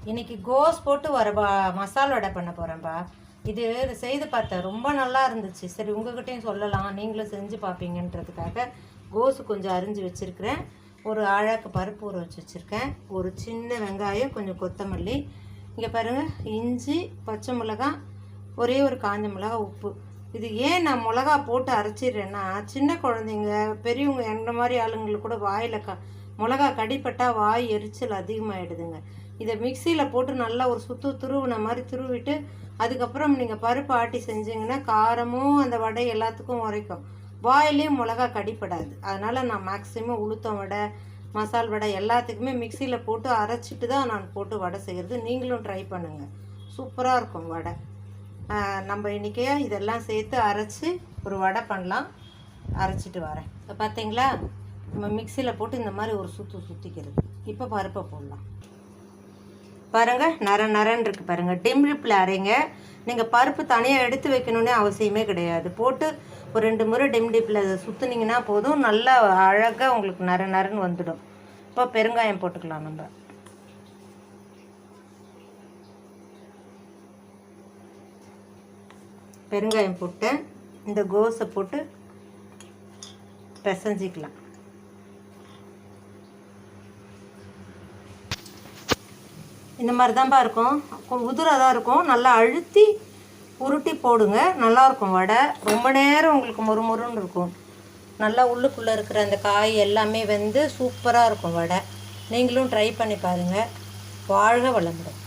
இன்றைக்கி கோஸ் போட்டு மசால் வடை பண்ண போகிறேன்ப்பா. இது செய்து பார்த்தேன், ரொம்ப நல்லா இருந்துச்சு. சரி உங்கள்கிட்டையும் சொல்லலாம், நீங்களும் செஞ்சு பார்ப்பீங்கன்றதுக்காக கோஸு கொஞ்சம் அரிஞ்சு வச்சுருக்கிறேன். ஒரு ஆழாக்கு பருப்பு ஊற வச்சுருக்கேன். ஒரு சின்ன வெங்காயம், கொஞ்சம் கொத்தமல்லி, இங்கே பாருங்கள், இஞ்சி, பச்சை மிளகாய், ஒரே ஒரு காஞ்ச மிளகாய், உப்பு. இது ஏன் நான் மிளகா போட்டு அரைச்சிடுறேன்னா, சின்ன குழந்தைங்க பெரியவங்க எந்த மாதிரி ஆளுங்களுக்கு கூட வாயில் மிளகா கடிப்பட்டால் வாய் எரிச்சல் அதிகமாகிடுதுங்க. இதை மிக்சியில் போட்டு நல்லா ஒரு சுற்று துருவின மாதிரி துருவிட்டு அதுக்கப்புறம் நீங்கள் பருப்பு ஆட்டி செஞ்சிங்கன்னா காரமும் அந்த வடை எல்லாத்துக்கும் உரைக்கும், வாயிலையும் மிளகா கடிப்படாது. அதனால் நான் மேக்ஸிமம் உளுத்தம் வடை, மசால் வடை எல்லாத்துக்குமே மிக்சியில் போட்டு அரைச்சிட்டு தான் நான் போட்டு வடை செய்கிறது. நீங்களும் ட்ரை பண்ணுங்கள், சூப்பராக இருக்கும் வடை. நம்ம இன்றைக்கே இதெல்லாம் சேர்த்து அரைச்சி ஒரு வடை பண்ணலாம். அரைச்சிட்டு வரேன். இப்போ பார்த்தீங்களா, நம்ம மிக்சியில் போட்டு இந்த மாதிரி ஒரு சுற்றிக்கிறது. இப்போ பருப்பை போடலாம். பாருங்கள், நரன்னு இருக்குது பாருங்கள். டிம்ரிப்பில் அரைங்க. நீங்கள் பருப்பு தனியாக எடுத்து வைக்கணுன்னே அவசியமே கிடையாது. போட்டு ஒரு 2 முறை டிம்ரிப்பில் அதை சுற்றுனீங்கன்னா போதும், நல்லா அழகாக உங்களுக்கு நரன்னு வந்துடும். இப்போ பெருங்காயம் போட்டுக்கலாம். நம்ம பெருங்காயம் போட்டு இந்த கோஸை போட்டு பிசைஞ்சிக்கலாம். இந்த மாதிரி தான்ப்பா இருக்கும், உதிராக தான் இருக்கும். நல்லா அழுத்தி உருட்டி போடுங்க, நல்லாயிருக்கும் வடை. ரொம்ப நேரம் உங்களுக்கு மொறுமொறுன்னு இருக்கும். நல்லா உள்ளுக்குள்ளே இருக்கிற அந்த காய் எல்லாமே வெந்து சூப்பராக இருக்கும் வடை. நீங்களும் ட்ரை பண்ணி பாருங்கள். வாழ்க வளமுடன்.